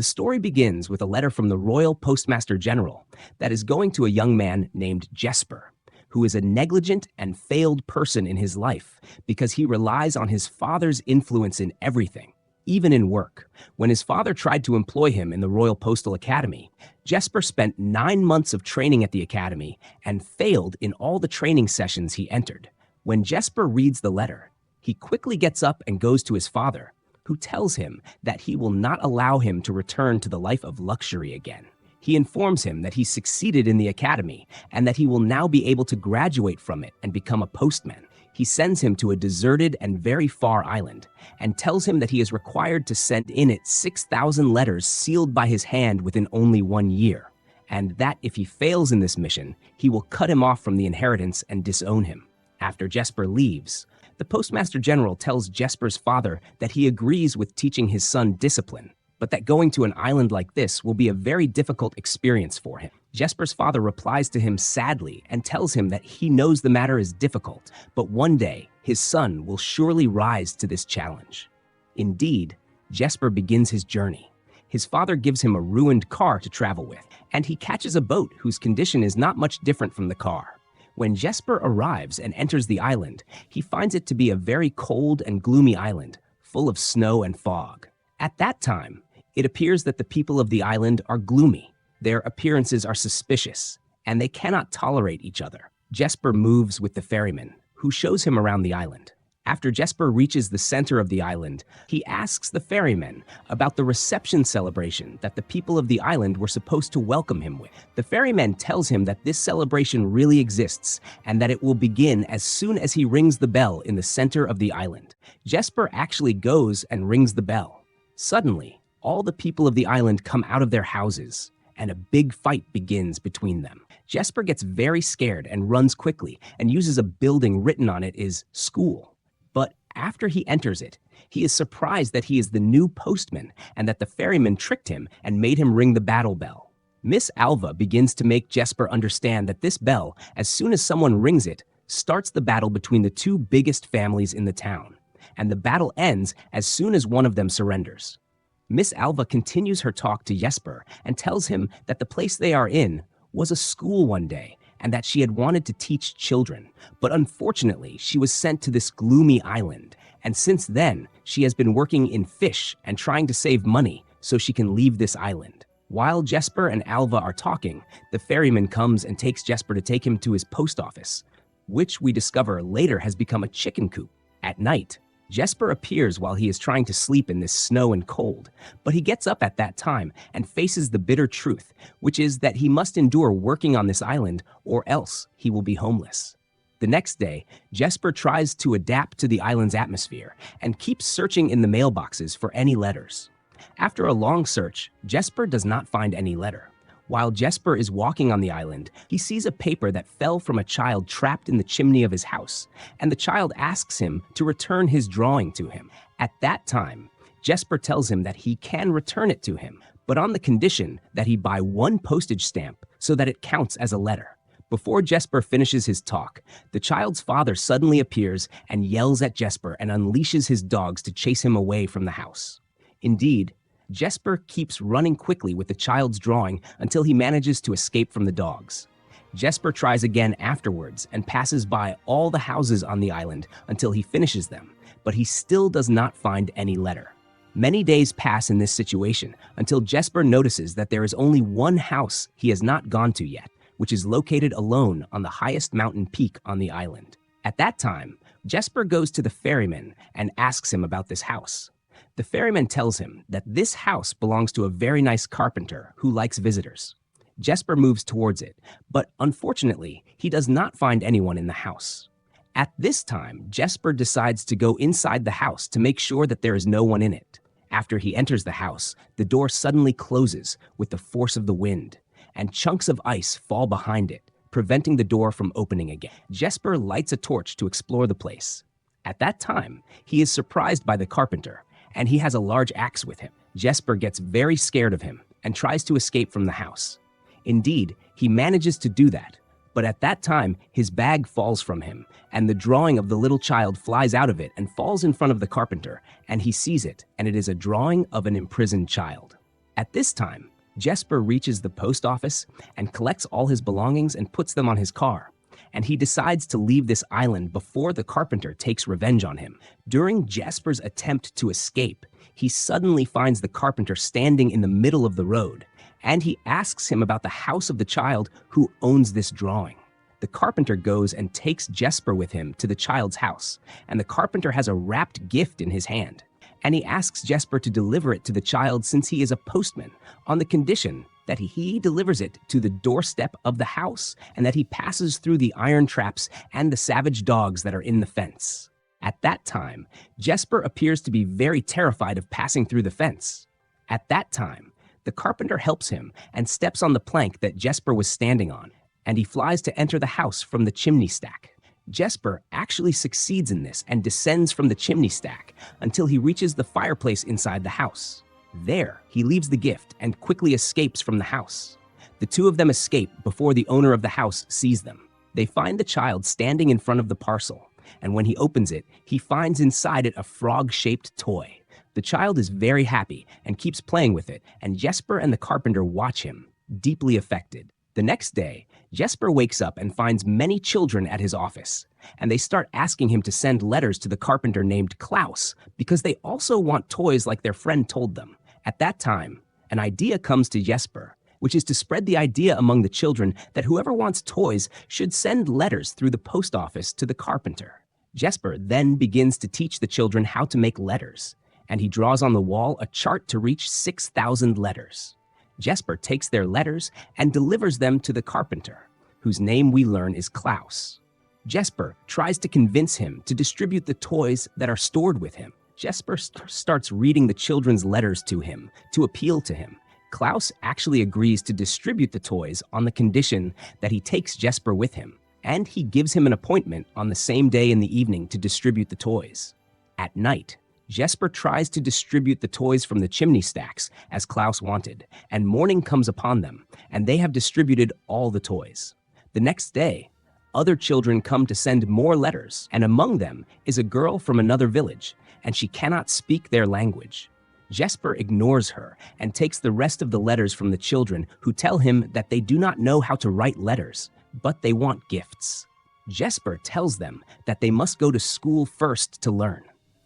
The story begins with a letter from the Royal Postmaster General that is going to a young man named Jesper, who is a negligent and failed person in his life because he relies on his father's influence in everything, even in work. When his father tried to employ him in the Royal Postal Academy, Jesper spent 9 months of training at the academy and failed in all the training sessions he entered. When Jesper reads the letter, he quickly gets up and goes to his father, who tells him that he will not allow him to return to the life of luxury again. He informs him that he succeeded in the academy and that he will now be able to graduate from it and become a postman. He sends him to a deserted and very far island and tells him that he is required to send in it 6,000 letters sealed by his hand within only 1 year, and that if he fails in this mission, he will cut him off from the inheritance and disown him. After Jesper leaves, the Postmaster General tells Jesper's father that he agrees with teaching his son discipline, but that going to an island like this will be a very difficult experience for him. Jesper's father replies to him sadly and tells him that he knows the matter is difficult, but one day his son will surely rise to this challenge. Indeed, Jesper begins his journey. His father gives him a ruined car to travel with, and he catches a boat whose condition is not much different from the car. When Jesper arrives and enters the island, he finds it to be a very cold and gloomy island, full of snow and fog. At that time, it appears that the people of the island are gloomy, their appearances are suspicious, and they cannot tolerate each other. Jesper moves with the ferryman, who shows him around the island. After Jesper reaches the center of the island, he asks the ferryman about the reception celebration that the people of the island were supposed to welcome him with. The ferryman tells him that this celebration really exists and that it will begin as soon as he rings the bell in the center of the island. Jesper actually goes and rings the bell. Suddenly, all the people of the island come out of their houses, and a big fight begins between them. Jesper gets very scared and runs quickly and uses a building written on it is school. But after he enters it, he is surprised that he is the new postman and that the ferryman tricked him and made him ring the battle bell. Miss Alva begins to make Jesper understand that this bell, as soon as someone rings it, starts the battle between the two biggest families in the town, and the battle ends as soon as one of them surrenders. Miss Alva continues her talk to Jesper and tells him that the place they are in was a school one day and that she had wanted to teach children, but unfortunately she was sent to this gloomy island, and since then she has been working in fish and trying to save money so she can leave this island. While Jesper and Alva are talking, the ferryman comes and takes Jesper to take him to his post office, which we discover later has become a chicken coop. At night, Jesper appears while he is trying to sleep in this snow and cold, but he gets up at that time and faces the bitter truth, which is that he must endure working on this island or else he will be homeless. The next day, Jesper tries to adapt to the island's atmosphere and keeps searching in the mailboxes for any letters. After a long search, Jesper does not find any letter. While Jesper is walking on the island, he sees a paper that fell from a child trapped in the chimney of his house, and the child asks him to return his drawing to him. At that time, Jesper tells him that he can return it to him, but on the condition that he buy 1 postage stamp so that it counts as a letter. Before Jesper finishes his talk, the child's father suddenly appears and yells at Jesper and unleashes his dogs to chase him away from the house. Indeed, Jesper keeps running quickly with the child's drawing until he manages to escape from the dogs. Jesper tries again afterwards and passes by all the houses on the island until he finishes them, but he still does not find any letter. Many days pass in this situation until Jesper notices that there is only one house he has not gone to yet, which is located alone on the highest mountain peak on the island. At that time, Jesper goes to the ferryman and asks him about this house. The ferryman tells him that this house belongs to a very nice carpenter who likes visitors. Jesper moves towards it, but unfortunately, he does not find anyone in the house. At this time, Jesper decides to go inside the house to make sure that there is no one in it. After he enters the house, the door suddenly closes with the force of the wind, and chunks of ice fall behind it, preventing the door from opening again. Jesper lights a torch to explore the place. At that time, he is surprised by the carpenter, and he has a large axe with him. Jesper gets very scared of him and tries to escape from the house. Indeed, he manages to do that, but at that time, his bag falls from him, and the drawing of the little child flies out of it and falls in front of the carpenter, and he sees it, and it is a drawing of an imprisoned child. At this time, Jesper reaches the post office and collects all his belongings and puts them on his car. And he decides to leave this island before the carpenter takes revenge on him. During Jesper's attempt to escape, he suddenly finds the carpenter standing in the middle of the road, and he asks him about the house of the child who owns this drawing. The carpenter goes and takes Jesper with him to the child's house, and the carpenter has a wrapped gift in his hand. And he asks Jesper to deliver it to the child since he is a postman, on the condition that he delivers it to the doorstep of the house and that he passes through the iron traps and the savage dogs that are in the fence. At that time, Jesper appears to be very terrified of passing through the fence. At that time, the carpenter helps him and steps on the plank that Jesper was standing on, and he flies to enter the house from the chimney stack. Jesper actually succeeds in this and descends from the chimney stack until he reaches the fireplace inside the house. There, he leaves the gift and quickly escapes from the house. The two of them escape before the owner of the house sees them. They find the child standing in front of the parcel, and when he opens it, he finds inside it a frog-shaped toy. The child is very happy and keeps playing with it, and Jesper and the carpenter watch him, deeply affected. The next day, Jesper wakes up and finds many children at his office, and they start asking him to send letters to the carpenter named Klaus because they also want toys like their friend told them. At that time, an idea comes to Jesper, which is to spread the idea among the children that whoever wants toys should send letters through the post office to the carpenter. Jesper then begins to teach the children how to make letters, and he draws on the wall a chart to reach 6,000 letters. Jesper takes their letters and delivers them to the carpenter, whose name we learn is Klaus. Jesper tries to convince him to distribute the toys that are stored with him. Jesper starts reading the children's letters to him to appeal to him. Klaus actually agrees to distribute the toys on the condition that he takes Jesper with him, and he gives him an appointment on the same day in the evening to distribute the toys. At night, Jesper tries to distribute the toys from the chimney stacks, as Klaus wanted, and morning comes upon them, and they have distributed all the toys. The next day, other children come to send more letters, and among them is a girl from another village, and she cannot speak their language. Jesper ignores her and takes the rest of the letters from the children, who tell him that they do not know how to write letters, but they want gifts. Jesper tells them that they must go to school first to learn.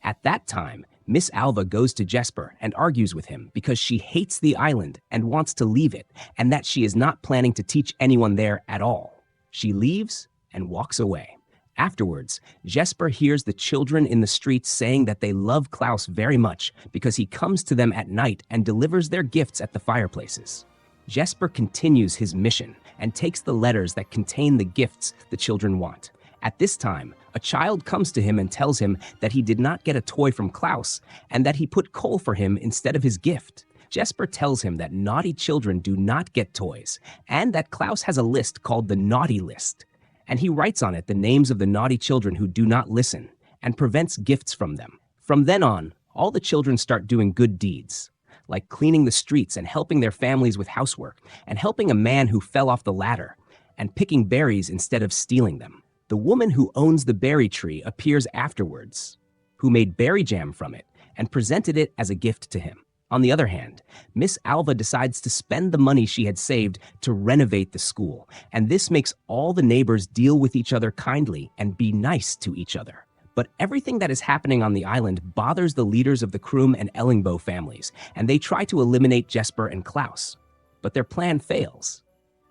At that time, Miss Alva goes to Jesper and argues with him because she hates the island and wants to leave it, and that she is not planning to teach anyone there at all. She leaves and walks away. Afterwards, Jesper hears the children in the streets saying that they love Klaus very much because he comes to them at night and delivers their gifts at the fireplaces. Jesper continues his mission and takes the letters that contain the gifts the children want. At this time, a child comes to him and tells him that he did not get a toy from Klaus and that he put coal for him instead of his gift. Jesper tells him that naughty children do not get toys and that Klaus has a list called the Naughty List, and he writes on it the names of the naughty children who do not listen and prevents gifts from them. From then on, all the children start doing good deeds, like cleaning the streets and helping their families with housework and helping a man who fell off the ladder and picking berries instead of stealing them. The woman who owns the berry tree appears afterwards, who made berry jam from it and presented it as a gift to him. On the other hand, Miss Alva decides to spend the money she had saved to renovate the school, and this makes all the neighbors deal with each other kindly and be nice to each other. But everything that is happening on the island bothers the leaders of the Krum and Ellingbo families, and they try to eliminate Jesper and Klaus. But their plan fails.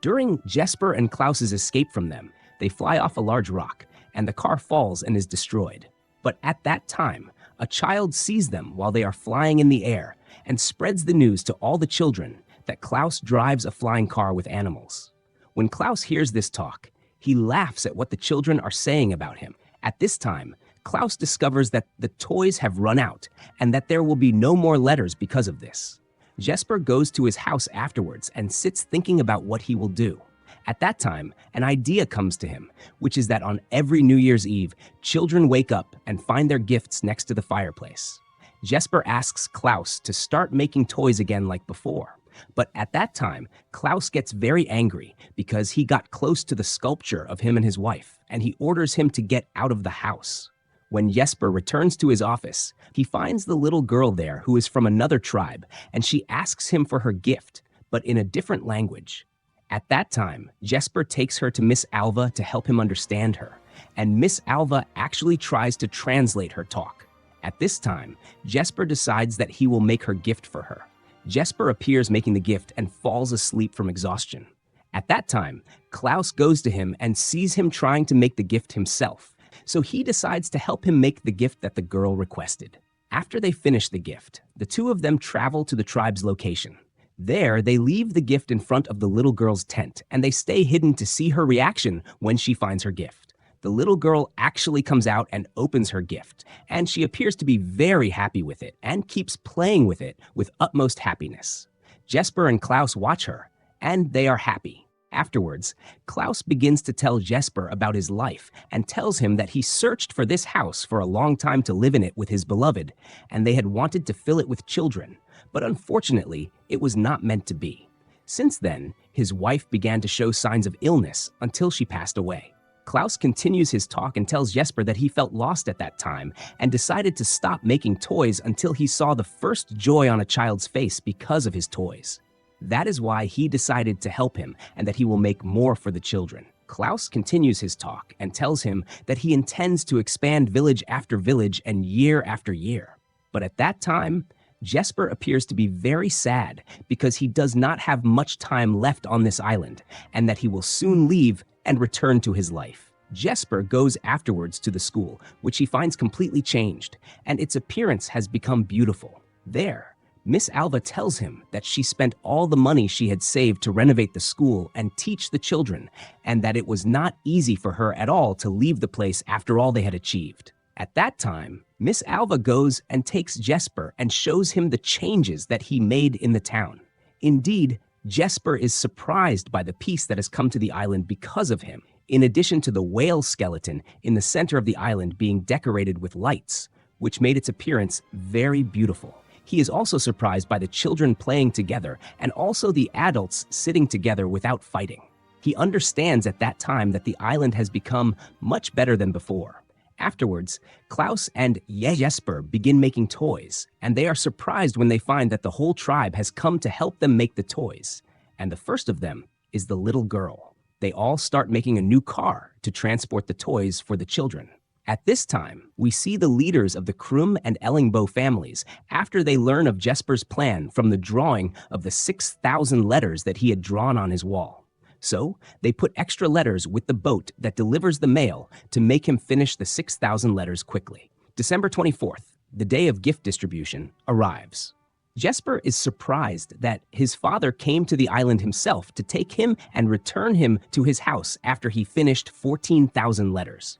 During Jesper and Klaus's escape from them, they fly off a large rock, and the car falls and is destroyed. But at that time, a child sees them while they are flying in the air and spreads the news to all the children that Klaus drives a flying car with animals. When Klaus hears this talk, he laughs at what the children are saying about him. At this time, Klaus discovers that the toys have run out and that there will be no more letters because of this. Jesper goes to his house afterwards and sits thinking about what he will do. At that time, an idea comes to him, which is that on every New Year's Eve, children wake up and find their gifts next to the fireplace. Jesper asks Klaus to start making toys again like before. But at that time, Klaus gets very angry because he got close to the sculpture of him and his wife, and he orders him to get out of the house. When Jesper returns to his office, he finds the little girl there who is from another tribe, and she asks him for her gift, but in a different language. At that time, Jesper takes her to Miss Alva to help him understand her, and Miss Alva actually tries to translate her talk. At this time, Jesper decides that he will make her gift for her. Jesper appears making the gift and falls asleep from exhaustion. At that time, Klaus goes to him and sees him trying to make the gift himself, so he decides to help him make the gift that the girl requested. After they finish the gift, the two of them travel to the tribe's location. There, they leave the gift in front of the little girl's tent, and they stay hidden to see her reaction when she finds her gift. The little girl actually comes out and opens her gift, and she appears to be very happy with it and keeps playing with it with utmost happiness. Jesper and Klaus watch her, and they are happy. Afterwards, Klaus begins to tell Jesper about his life and tells him that he searched for this house for a long time to live in it with his beloved, and they had wanted to fill it with children, but unfortunately, it was not meant to be. Since then, his wife began to show signs of illness until she passed away. Klaus continues his talk and tells Jesper that he felt lost at that time and decided to stop making toys until he saw the first joy on a child's face because of his toys. That is why he decided to help him and that he will make more for the children. Klaus continues his talk and tells him that he intends to expand village after village and year after year. But at that time, Jesper appears to be very sad because he does not have much time left on this island and that he will soon leave and return to his life. Jesper goes afterwards to the school, which he finds completely changed, and its appearance has become beautiful. There, Miss Alva tells him that she spent all the money she had saved to renovate the school and teach the children, and that it was not easy for her at all to leave the place after all they had achieved. At that time, Miss Alva goes and takes Jesper and shows him the changes that he made in the town. Indeed, Jesper is surprised by the peace that has come to the island because of him, in addition to the whale skeleton in the center of the island being decorated with lights, which made its appearance very beautiful. He is also surprised by the children playing together and also the adults sitting together without fighting. He understands at that time that the island has become much better than before. Afterwards, Klaus and Jesper begin making toys, and they are surprised when they find that the whole tribe has come to help them make the toys. And the first of them is the little girl. They all start making a new car to transport the toys for the children. At this time, we see the leaders of the Krum and Ellingbo families after they learn of Jesper's plan from the drawing of the 6,000 letters that he had drawn on his wall. So, they put extra letters with the boat that delivers the mail to make him finish the 6,000 letters quickly. December 24th, the day of gift distribution, arrives. Jesper is surprised that his father came to the island himself to take him and return him to his house after he finished 14,000 letters.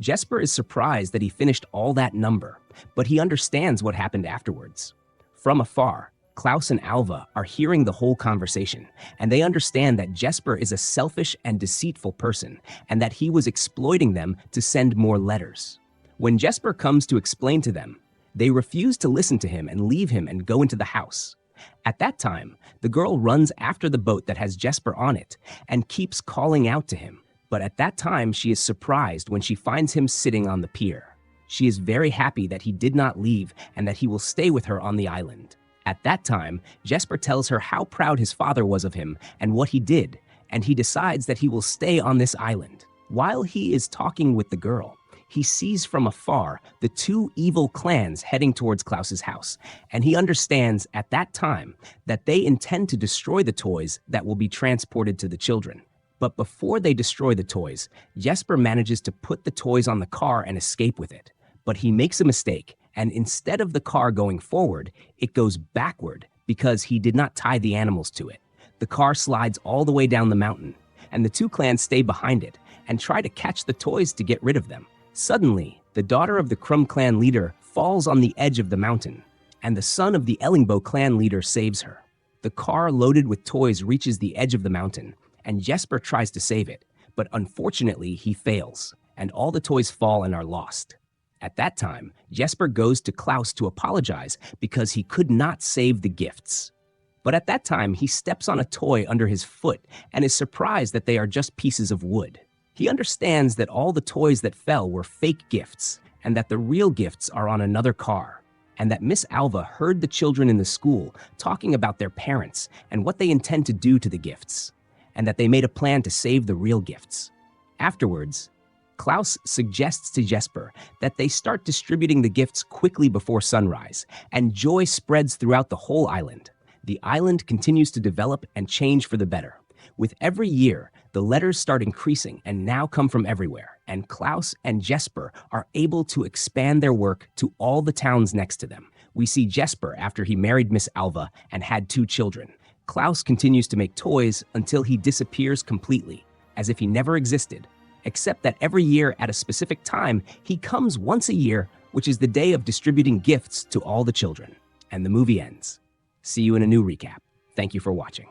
Jesper is surprised that he finished all that number, but he understands what happened afterwards. From afar, Klaus and Alva are hearing the whole conversation, and they understand that Jesper is a selfish and deceitful person, and that he was exploiting them to send more letters. When Jesper comes to explain to them, they refuse to listen to him and leave him and go into the house. At that time, the girl runs after the boat that has Jesper on it and keeps calling out to him. But at that time, she is surprised when she finds him sitting on the pier. She is very happy that he did not leave and that he will stay with her on the island. At that time, Jesper tells her how proud his father was of him and what he did, and he decides that he will stay on this island. While he is talking with the girl, he sees from afar the two evil clans heading towards Klaus's house, and he understands at that time that they intend to destroy the toys that will be transported to the children. But before they destroy the toys, Jesper manages to put the toys on the car and escape with it. But he makes a mistake, and instead of the car going forward, it goes backward because he did not tie the animals to it. The car slides all the way down the mountain, and the two clans stay behind it and try to catch the toys to get rid of them. Suddenly, the daughter of the Krum clan leader falls on the edge of the mountain, and the son of the Ellingbo clan leader saves her. The car loaded with toys reaches the edge of the mountain, and Jesper tries to save it, but unfortunately he fails, and all the toys fall and are lost. At that time, Jesper goes to Klaus to apologize because he could not save the gifts. But at that time, he steps on a toy under his foot and is surprised that they are just pieces of wood. He understands that all the toys that fell were fake gifts, and that the real gifts are on another car, and that Miss Alva heard the children in the school talking about their parents and what they intend to do to the gifts, and that they made a plan to save the real gifts. Afterwards, Klaus suggests to Jesper that they start distributing the gifts quickly before sunrise, and joy spreads throughout the whole island. The island continues to develop and change for the better. With every year, the letters start increasing and now come from everywhere, and Klaus and Jesper are able to expand their work to all the towns next to them. We see Jesper after he married Miss Alva and had 2 children. Klaus continues to make toys until he disappears completely, as if he never existed, except that every year at a specific time, he comes once a year, which is the day of distributing gifts to all the children. And the movie ends. See you in a new recap. Thank you for watching.